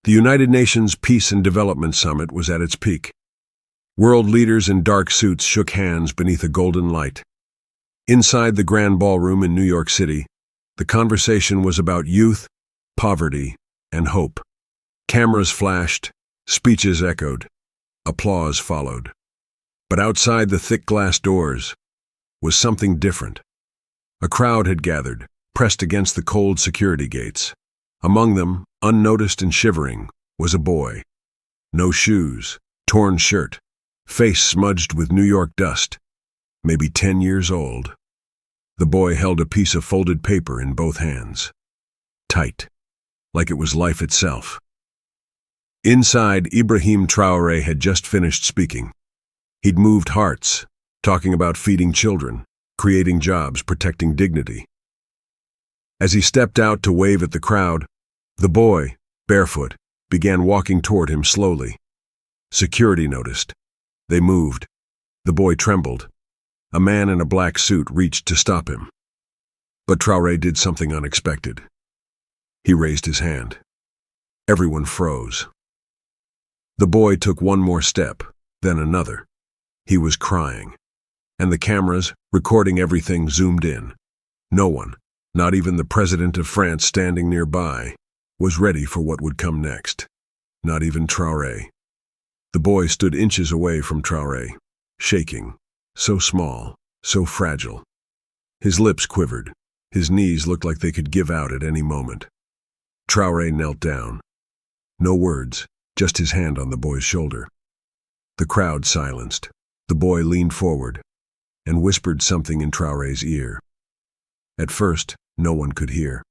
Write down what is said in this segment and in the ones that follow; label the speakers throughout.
Speaker 1: The United Nations Peace and Development Summit was at its peak. World leaders in dark suits shook hands beneath a golden light. Inside the Grand Ballroom in New York City, the conversation was about youth, poverty, and hope. Cameras flashed, speeches echoed, applause followed. But outside the thick glass doors was something different. A crowd had gathered, pressed against the cold security gates. Among them, unnoticed and shivering, was a boy. No shoes, torn shirt, face smudged with New York dust, maybe 10 years old. The boy held a piece of folded paper in both hands, tight, like it was life itself. Inside, Ibrahim Traoré had just finished speaking. He'd moved hearts, talking about feeding children, creating jobs, protecting dignity. As he stepped out to wave at the crowd, the boy, barefoot, began walking toward him slowly. Security noticed. They moved. The boy trembled. A man in a black suit reached to stop him. But Traoré did something unexpected. He raised his hand. Everyone froze. The boy took one more step, then another. He was crying. And the cameras, recording everything, zoomed in. No one, not even the president of France standing nearby, was ready for what would come next. Not even Traoré. The boy stood inches away from Traoré, shaking, so small, so fragile. His lips quivered. His knees looked like they could give out at any moment. Traoré knelt down. No words, just his hand on the boy's shoulder. The crowd silenced. The boy leaned forward and whispered something in Traoré's ear. At first, no one could hear.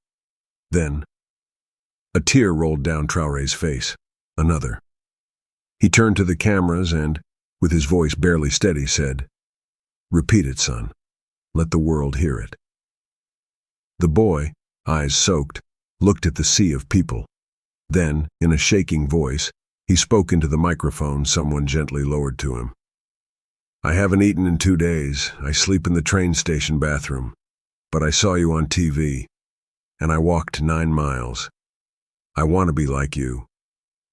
Speaker 1: Then, a tear rolled down Traoré's face. Another. He turned to the cameras and, with his voice barely steady, said, "Repeat it, son. Let the world hear it." The boy, eyes soaked, looked at the sea of people. Then, in a shaking voice, he spoke into the microphone someone gently lowered to him. "I haven't eaten in 2 days. I sleep in the train station bathroom. But I saw you on TV, and I walked 9 miles. I want to be like you.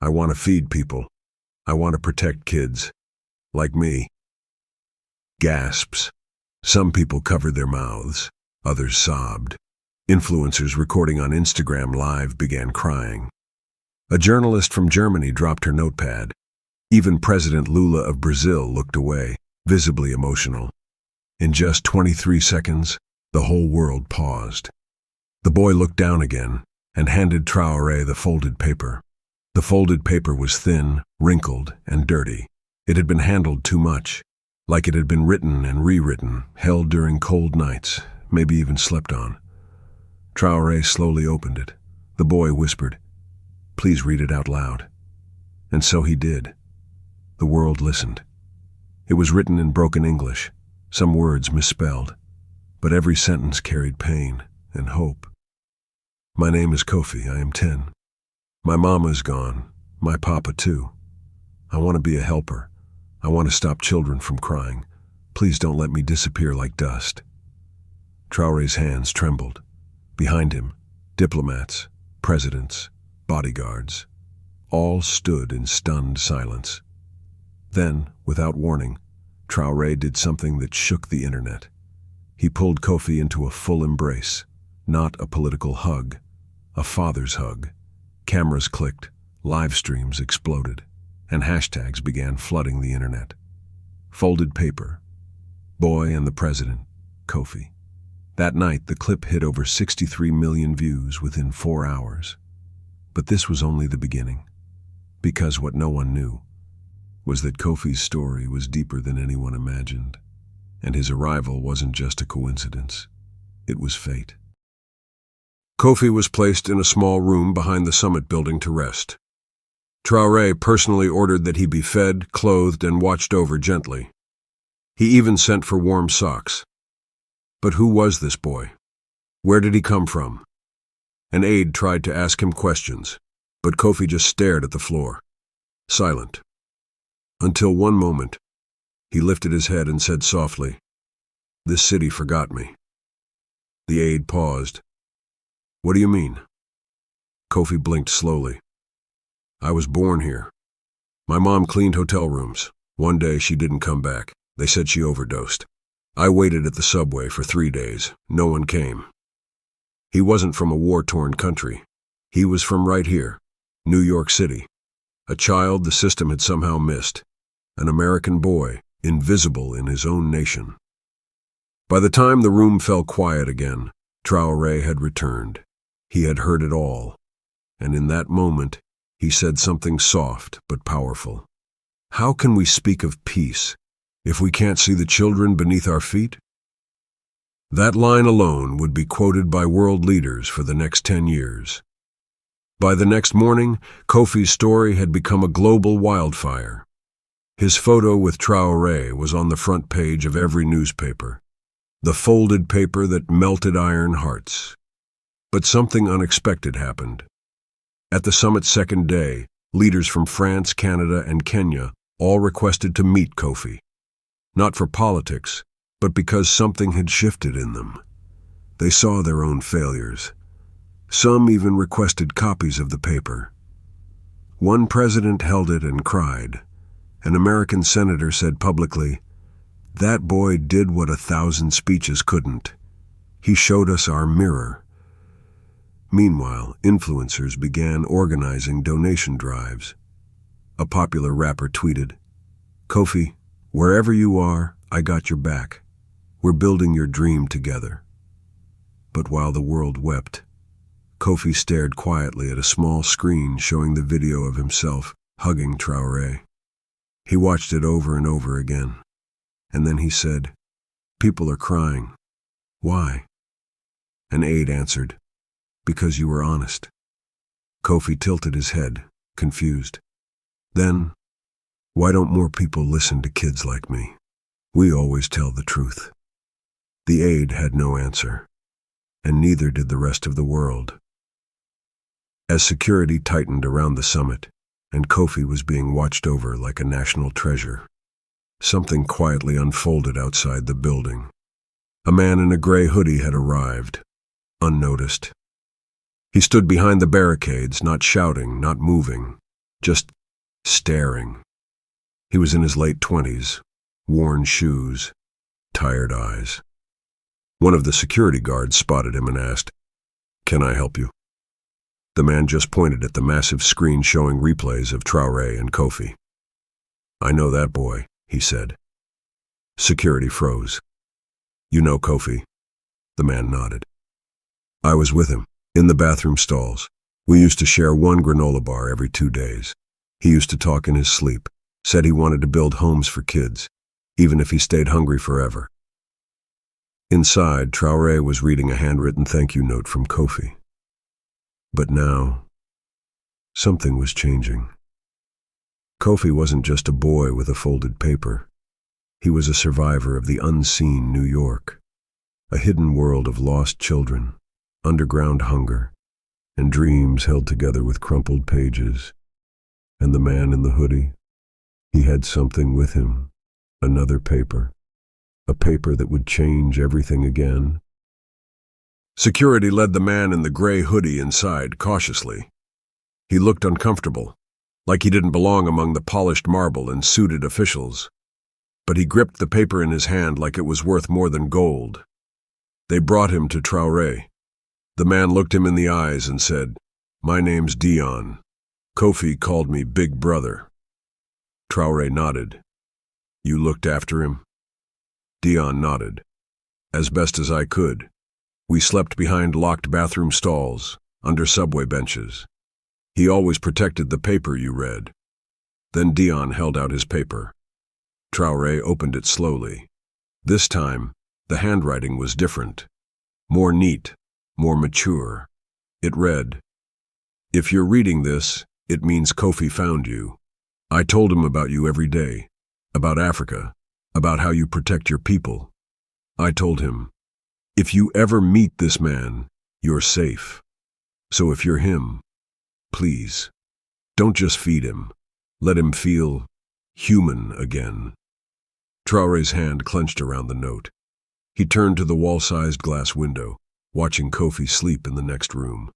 Speaker 1: I want to feed people. I want to protect kids. Like me." Gasps. Some people covered their mouths. Others sobbed. Influencers recording on Instagram Live began crying. A journalist from Germany dropped her notepad. Even President Lula of Brazil looked away, visibly emotional. In just 23 seconds, the whole world paused. The boy looked down again and handed Traoré the folded paper. The folded paper was thin, wrinkled, and dirty. It had been handled too much, like it had been written and rewritten, held during cold nights, maybe even slept on. Traoré slowly opened it. The boy whispered, "Please read it out loud." And so he did. The world listened. It was written in broken English, some words misspelled, but every sentence carried pain and hope. "My name is Kofi. I am 10. My mama is gone. My papa too. I want to be a helper. I want to stop children from crying. Please don't let me disappear like dust." Traoré's hands trembled. Behind him, diplomats, presidents, bodyguards, all stood in stunned silence. Then, without warning, Traoré did something that shook the internet. He pulled Kofi into a full embrace, not a political hug, a father's hug. Cameras clicked, live streams exploded, and hashtags began flooding the internet. Folded paper, boy and the president, Kofi. That night, the clip hit over 63 million views within 4 hours. But this was only the beginning, because what no one knew was that Kofi's story was deeper than anyone imagined, and his arrival wasn't just a coincidence. It was fate. Kofi was placed in a small room behind the summit building to rest. Traoré personally ordered that he be fed, clothed, and watched over gently. He even sent for warm socks. But who was this boy? Where did he come from? An aide tried to ask him questions, but Kofi just stared at the floor, silent. Until one moment, he lifted his head and said softly, "This city forgot me." The aide paused. "What do you mean?" Kofi blinked slowly. I was born here. My mom cleaned hotel rooms. One day she didn't come back. They said she overdosed. I waited at the subway for 3 days. No one came. He wasn't from a war-torn country. He was from right here, New York City. A child the system had somehow missed. An American boy, invisible in his own nation. By the time the room fell quiet again, Traoré had returned. He had heard it all. And in that moment, he said something soft but powerful. How can we speak of peace if we can't see the children beneath our feet? That line alone would be quoted by world leaders for the next 10 years. By the next morning, Kofi's story had become a global wildfire. His photo with Traoré was on the front page of every newspaper, the folded paper that melted iron hearts. But something unexpected happened. At the summit's second day, leaders from France, Canada, and Kenya all requested to meet Kofi. Not for politics, but because something had shifted in them. They saw their own failures. Some even requested copies of the paper. One president held it and cried. An American senator said publicly, "That boy did what 1,000 speeches couldn't. He showed us our mirror." Meanwhile, influencers began organizing donation drives. A popular rapper tweeted, "Kofi, wherever you are, I got your back. We're building your dream together." But while the world wept, Kofi stared quietly at a small screen showing the video of himself hugging Traoré. He watched it over and over again. And then he said, "People are crying. Why?" An aide answered, "Because you were honest." Kofi tilted his head, confused. Then, "Why don't more people listen to kids like me? We always tell the truth." The aide had no answer, and neither did the rest of the world. As security tightened around the summit, and Kofi was being watched over like a national treasure, something quietly unfolded outside the building. A man in a gray hoodie had arrived, unnoticed. He stood behind the barricades, not shouting, not moving, just staring. He was in his late 20s, worn shoes, tired eyes. One of the security guards spotted him and asked, "Can I help you?" The man just pointed at the massive screen showing replays of Traoré and Kofi. "I know that boy," he said. Security froze. "You know Kofi?" The man nodded. "I was with him, in the bathroom stalls. We used to share one granola bar every 2 days. He used to talk in his sleep, said he wanted to build homes for kids, even if he stayed hungry forever." Inside, Traoré was reading a handwritten thank you note from Kofi. But now, something was changing. Kofi wasn't just a boy with a folded paper. He was a survivor of the unseen New York, a hidden world of lost children, underground hunger, and dreams held together with crumpled pages. And the man in the hoodie, he had something with him, another paper, a paper that would change everything again. Security led the man in the gray hoodie inside cautiously. He looked uncomfortable, like he didn't belong among the polished marble and suited officials. But he gripped the paper in his hand like it was worth more than gold. They brought him to Traoré. The man looked him in the eyes and said, "My name's Dion. Kofi called me Big Brother." Traoré nodded. "You looked after him?" Dion nodded. "As best as I could. We slept behind locked bathroom stalls, under subway benches. He always protected the paper you read." Then Dion held out his paper. Traoré opened it slowly. This time, the handwriting was different. More neat, more mature. It read, "If you're reading this, it means Kofi found you. I told him about you every day, about Africa, about how you protect your people. I told him, if you ever meet this man, you're safe. So if you're him, please, don't just feed him. Let him feel human again." Traoré's hand clenched around the note. He turned to the wall-sized glass window, watching Kofi sleep in the next room.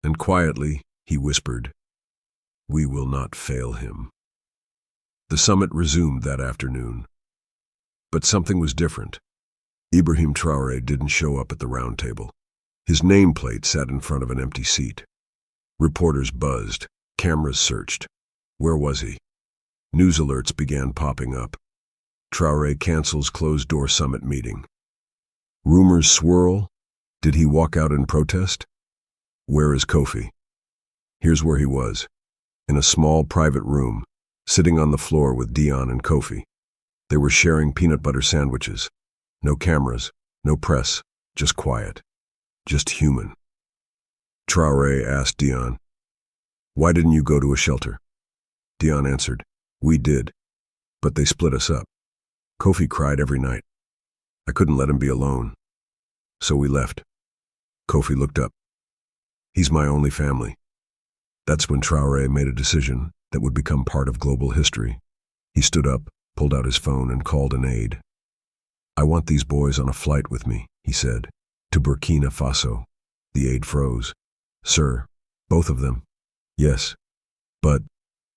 Speaker 1: And quietly, he whispered, We will not fail him. The summit resumed that afternoon. But something was different. Ibrahim Traoré didn't show up at the round table. His nameplate sat in front of an empty seat. Reporters buzzed. Cameras searched. Where was he? News alerts began popping up. Traoré cancels closed-door summit meeting. Rumors swirl. Did he walk out in protest? Where is Kofi? Here's where he was. In a small private room, sitting on the floor with Dion and Kofi. They were sharing peanut butter sandwiches. No cameras, no press, just quiet. Just human. Traoré asked Dion, "Why didn't you go to a shelter?" Dion answered, "We did, but they split us up. Kofi cried every night. I couldn't let him be alone. So we left." Kofi looked up. "He's my only family." That's when Traoré made a decision that would become part of global history. He stood up, pulled out his phone, and called an aide. "I want these boys on a flight with me," he said, "to Burkina Faso." The aide froze. "Sir, both of them?" "Yes, but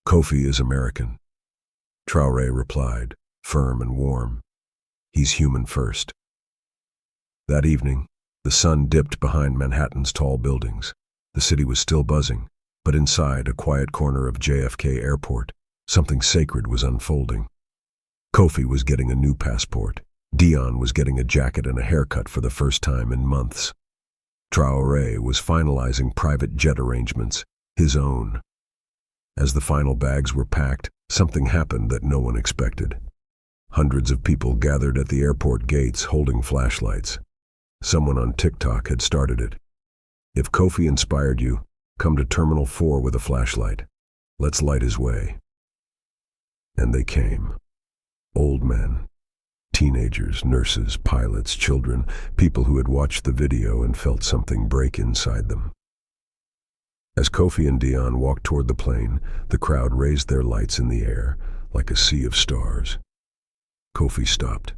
Speaker 1: Kofi is American." Traoré replied, firm and warm. "He's human first." That evening, the sun dipped behind Manhattan's tall buildings. The city was still buzzing, but inside a quiet corner of JFK Airport, something sacred was unfolding. Kofi was getting a new passport. Dion was getting a jacket and a haircut for the first time in months. Traoré was finalizing private jet arrangements, his own. As the final bags were packed, something happened that no one expected. Hundreds of people gathered at the airport gates holding flashlights. Someone on TikTok had started it. "If Kofi inspired you, come to Terminal 4 with a flashlight. Let's light his way." And they came. Old men, teenagers, nurses, pilots, children, people who had watched the video and felt something break inside them. As Kofi and Dion walked toward the plane, the crowd raised their lights in the air like a sea of stars. Kofi stopped.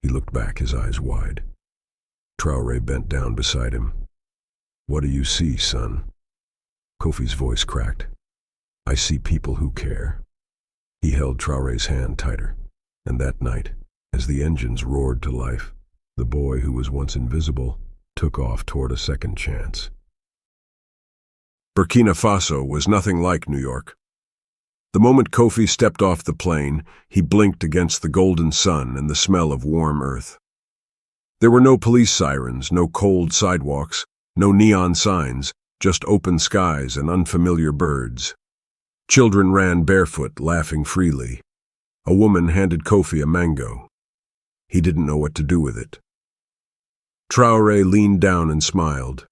Speaker 1: He looked back, his eyes wide. Traoré bent down beside him. "What do you see, son?" Kofi's voice cracked. "I see people who care." He held Traoré's hand tighter, and that night, as the engines roared to life, the boy who was once invisible took off toward a second chance. Burkina Faso was nothing like New York. The moment Kofi stepped off the plane, he blinked against the golden sun and the smell of warm earth. There were no police sirens, no cold sidewalks, no neon signs, just open skies and unfamiliar birds. Children ran barefoot, laughing freely. A woman handed Kofi a mango. He didn't know what to do with it. Traoré leaned down and smiled.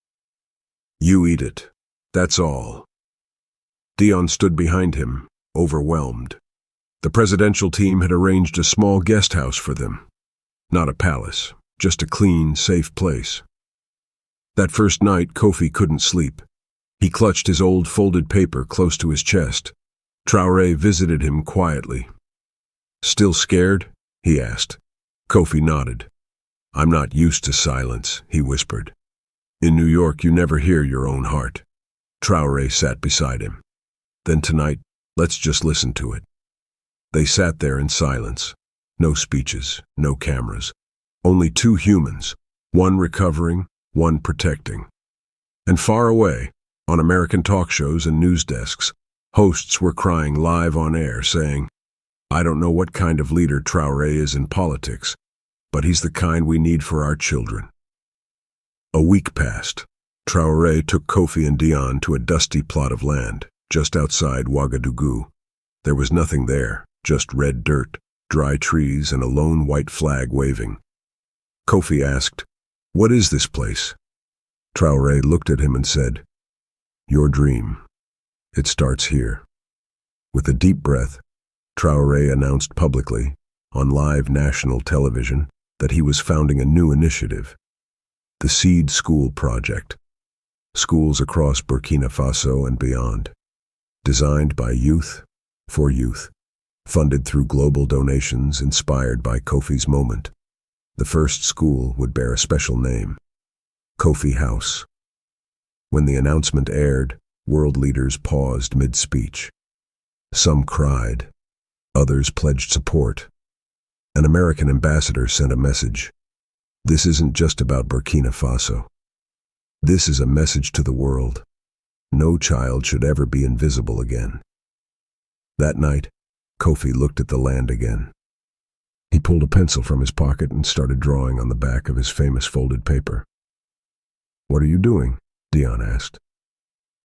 Speaker 1: "You eat it. That's all." Dion stood behind him, overwhelmed. The presidential team had arranged a small guest house for them. Not a palace, just a clean, safe place. That first night, Kofi couldn't sleep. He clutched his old folded paper close to his chest. Traoré visited him quietly. "Still scared?" he asked. Kofi nodded. "I'm not used to silence," he whispered. "In New York, you never hear your own heart." Traoré sat beside him. "Then tonight, let's just listen to it." They sat there in silence. No speeches, no cameras. Only two humans, one recovering, one protecting. And far away, on American talk shows and news desks, hosts were crying live on air, saying, "I don't know what kind of leader Traoré is in politics, but he's the kind we need for our children." A week passed. Traoré took Kofi and Dion to a dusty plot of land, just outside Ouagadougou. There was nothing there, just red dirt, dry trees, and a lone white flag waving. Kofi asked, "What is this place?" Traoré looked at him and said, "Your dream. It starts here." With a deep breath, Traoré announced publicly, on live national television, that he was founding a new initiative, the Seed School Project. Schools across Burkina Faso and beyond. Designed by youth, for youth. Funded through global donations inspired by Kofi's moment. The first school would bear a special name, Kofi House. When the announcement aired, world leaders paused mid-speech. Some cried. Others pledged support. An American ambassador sent a message. This isn't just about Burkina Faso. This is a message to the world. No child should ever be invisible again. That night, Kofi looked at the land again. He pulled a pencil from his pocket and started drawing on the back of his famous folded paper. "What are you doing?" Dion asked.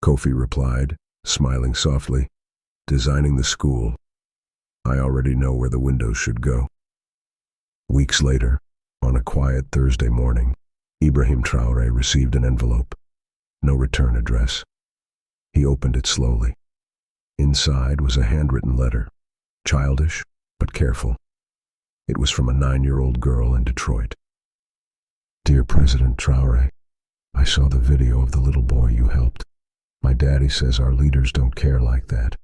Speaker 1: Kofi replied, smiling softly, "Designing the school. I already know where the windows should go." Weeks later, on a quiet Thursday morning, Ibrahim Traoré received an envelope. No return address. He opened it slowly. Inside was a handwritten letter, childish but careful. It was from a 9-year-old girl in Detroit. "Dear President Traoré, I saw the video of the little boy you helped. My daddy says our leaders don't care like that,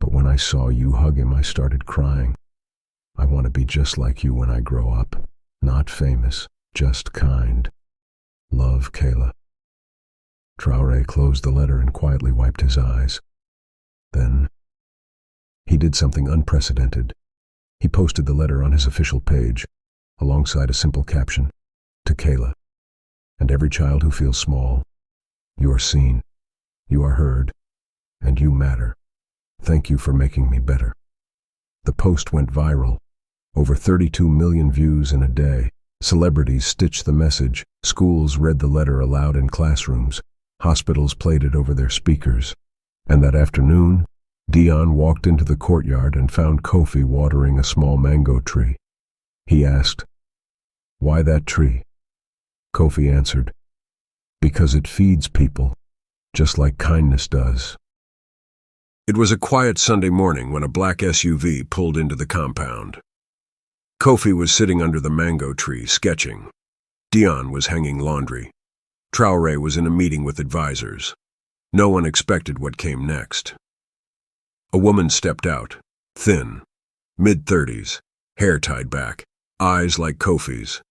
Speaker 1: but when I saw you hug him, I started crying. I want to be just like you when I grow up. Not famous, just kind. Love, Kayla." Traoré closed the letter and quietly wiped his eyes. Then, he did something unprecedented. He posted the letter on his official page, alongside a simple caption, "To Kayla, and every child who feels small, you are seen, you are heard, and you matter. Thank you for making me better." The post went viral. Over 32 million views in a day. Celebrities stitched the message. Schools read the letter aloud in classrooms. Hospitals played it over their speakers. And that afternoon, Dion walked into the courtyard and found Kofi watering a small mango tree. He asked, "Why that tree?" Kofi answered, "Because it feeds people, just like kindness does." It was a quiet Sunday morning when a black SUV pulled into the compound. Kofi was sitting under the mango tree, sketching. Dion was hanging laundry. Traoré was in a meeting with advisors. No one expected what came next. A woman stepped out, thin, mid-30s, hair tied back, eyes like Kofi's.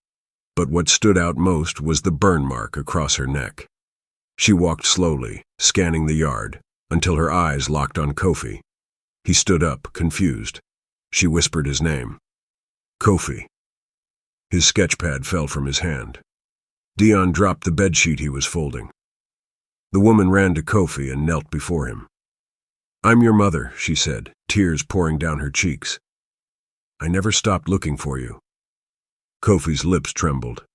Speaker 1: But what stood out most was the burn mark across her neck. She walked slowly, scanning the yard, until her eyes locked on Kofi. He stood up, confused. She whispered his name. "Kofi." His sketchpad fell from his hand. Dion dropped the bedsheet he was folding. The woman ran to Kofi and knelt before him. "I'm your mother," she said, tears pouring down her cheeks. "I never stopped looking for you." Kofi's lips trembled.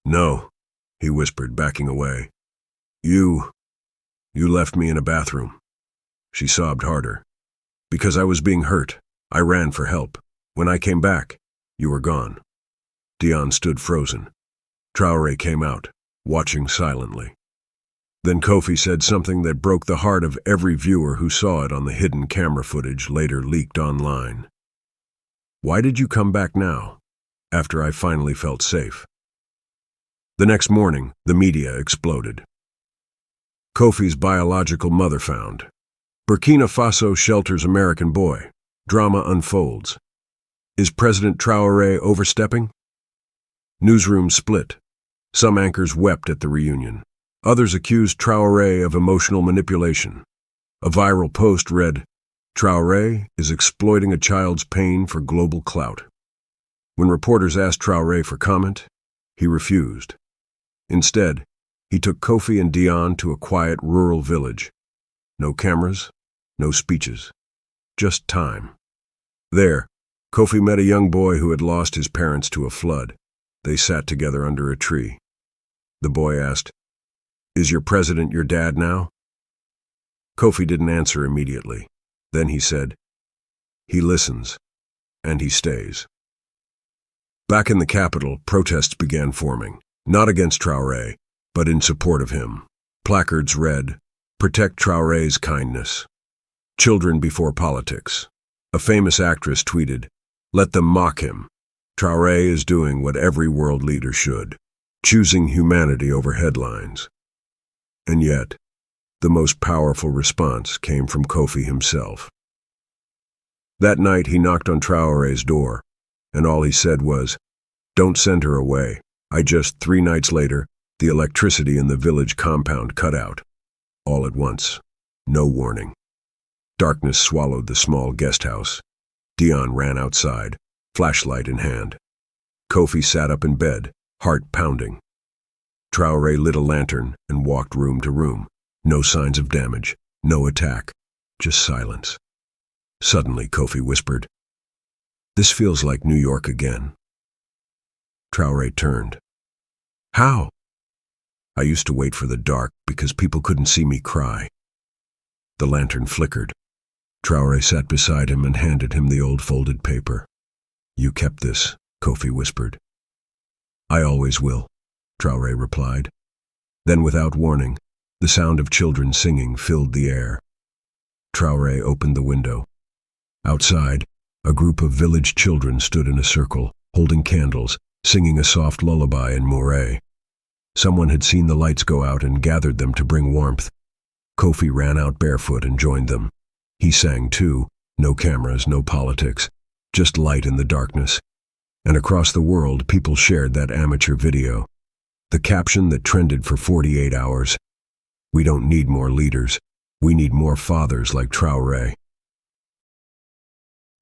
Speaker 1: "No," he whispered, backing away. You left me in a bathroom." She sobbed harder. "Because I was being hurt. I ran for help. When I came back, you were gone." Dion stood frozen. Traoré came out, watching silently. Then Kofi said something that broke the heart of every viewer who saw it on the hidden camera footage later leaked online. "Why did you come back now, after I finally felt safe?" The next morning, the media exploded. Kofi's biological mother found. Burkina Faso shelters American boy. Drama unfolds. Is President Traoré overstepping? Newsrooms split. Some anchors wept at the reunion. Others accused Traoré of emotional manipulation. A viral post read, "Traoré is exploiting a child's pain for global clout." When reporters asked Traoré for comment, he refused. Instead, he took Kofi and Dion to a quiet rural village. No cameras, no speeches, just time. There, Kofi met a young boy who had lost his parents to a flood. They sat together under a tree. The boy asked, "Is your president your dad now?" Kofi didn't answer immediately. Then he said, "He listens, and he stays." Back in the capital, protests began forming, not against Traoré, but in support of him. Placards read, "Protect Traoré's kindness." "Children before politics." A famous actress tweeted, "Let them mock him. Traoré is doing what every world leader should, choosing humanity over headlines." And yet, the most powerful response came from Kofi himself. That night he knocked on Traoré's door, and all he said was, "Don't send her away." 3 nights later, the electricity in the village compound cut out. All at once. No warning. Darkness swallowed the small guest house. Dion ran outside, flashlight in hand. Kofi sat up in bed, heart pounding. Traoré lit a lantern and walked room to room. No signs of damage, no attack, just silence. Suddenly, Kofi whispered, "This feels like New York again." Traoré turned. "How?" "I used to wait for the dark because people couldn't see me cry." The lantern flickered. Traoré sat beside him and handed him the old folded paper. "You kept this," Kofi whispered. "I always will," Traoré replied. Then, without warning, the sound of children singing filled the air. Traoré opened the window. Outside, a group of village children stood in a circle, holding candles, singing a soft lullaby in Moray. Someone had seen the lights go out and gathered them to bring warmth. Kofi ran out barefoot and joined them. He sang too, no cameras, no politics, just light in the darkness. And across the world, people shared that amateur video. The caption that trended for 48 hours, "We don't need more leaders. We need more fathers like Traoré."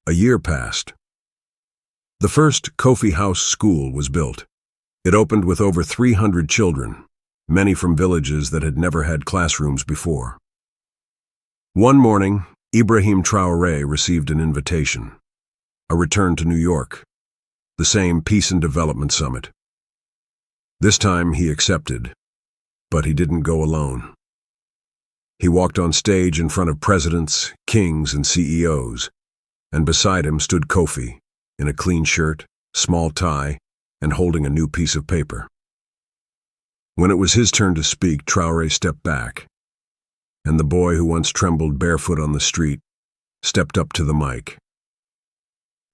Speaker 1: A year passed. The first Kofi House school was built. It opened with over 300 children, many from villages that had never had classrooms before. One morning, Ibrahim Traoré received an invitation. A return to New York. The same Peace and Development Summit. This time he accepted, but he didn't go alone. He walked on stage in front of presidents, kings, and CEOs, and beside him stood Kofi, in a clean shirt, small tie, and holding a new piece of paper. When it was his turn to speak, Traoré stepped back, and the boy who once trembled barefoot on the street stepped up to the mic.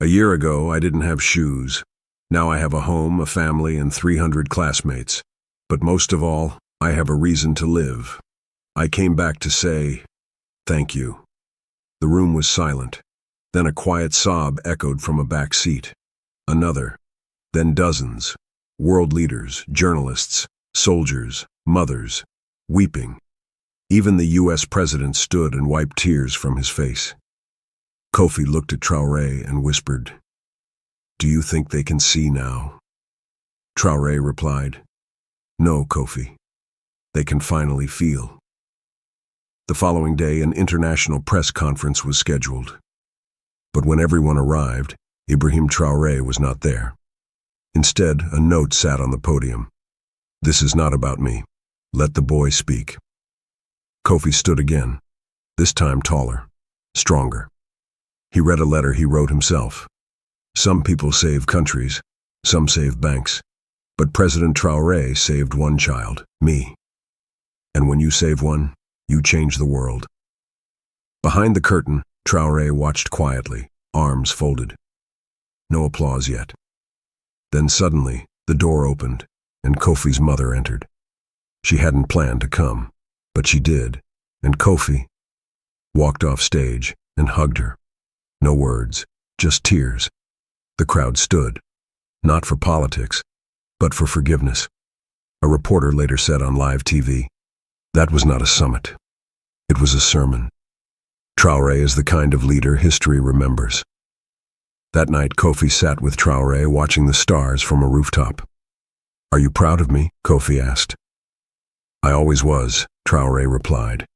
Speaker 1: "A year ago, I didn't have shoes. Now I have a home, a family, and 300 classmates. But most of all, I have a reason to live. I came back to say, thank you." The room was silent. Then a quiet sob echoed from a back seat. Another. Then dozens. World leaders, journalists, soldiers, mothers, weeping. Even the U.S. president stood and wiped tears from his face. Kofi looked at Traoré and whispered, "Do you think they can see now?" Traoré replied, "No, Kofi. They can finally feel." The following day, an international press conference was scheduled. But when everyone arrived, Ibrahim Traoré was not there. Instead, a note sat on the podium. "This is not about me. Let the boy speak." Kofi stood again, this time taller, stronger. He read a letter he wrote himself. "Some people save countries, some save banks, but President Traoré saved one child, me. And when you save one, you change the world." Behind the curtain, Traoré watched quietly, arms folded. No applause yet. Then suddenly, the door opened, and Kofi's mother entered. She hadn't planned to come, but she did, and Kofi walked off stage and hugged her. No words, just tears. The crowd stood, not for politics, but for forgiveness. A reporter later said on live TV, "That was not a summit. It was a sermon." Traoré is the kind of leader history remembers. That night, Kofi sat with Traoré watching the stars from a rooftop. "Are you proud of me?" Kofi asked. "I always was," Traoré replied.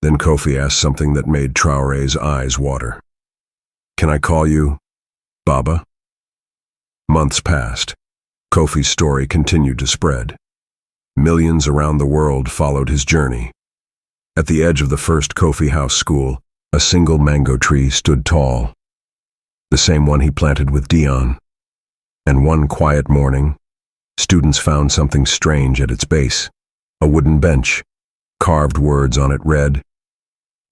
Speaker 1: Then Kofi asked something that made Traoré's eyes water. "Can I call you Baba?" Months passed. Kofi's story continued to spread. Millions around the world followed his journey. At the edge of the first Kofi House school, a single mango tree stood tall, the same one he planted with Dion. And one quiet morning, students found something strange at its base, a wooden bench. Carved words on it read,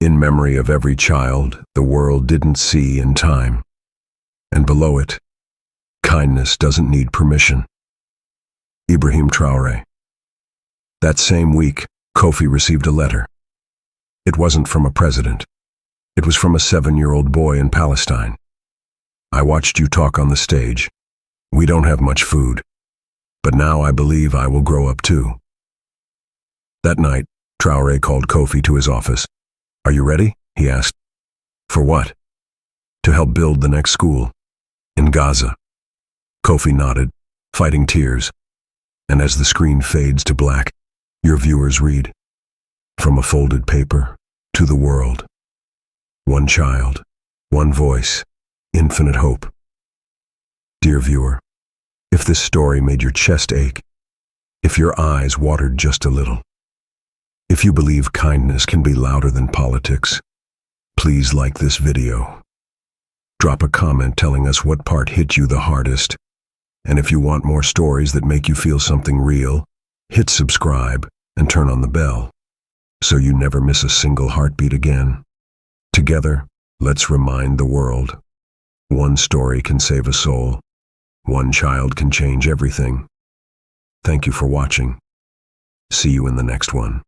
Speaker 1: "In memory of every child the world didn't see in time." And below it, "Kindness doesn't need permission." Ibrahim Traoré. That same week, Kofi received a letter. It wasn't from a president. It was from a 7-year-old boy in Palestine. "I watched you talk on the stage. We don't have much food, but now I believe I will grow up too." That night, Traoré called Kofi to his office. "Are you ready?" he asked. For what? To help build the next school. In Gaza. Kofi nodded, fighting tears. And as the screen fades to black, your viewers read. From a folded paper to the world. One child, one voice, infinite hope. Dear viewer, if this story made your chest ache, if your eyes watered just a little, if you believe kindness can be louder than politics, please like this video. Drop a comment telling us what part hit you the hardest. And if you want more stories that make you feel something real, hit subscribe and turn on the bell, so you never miss a single heartbeat again. Together, let's remind the world. One story can save a soul. One child can change everything. Thank you for watching. See you in the next one.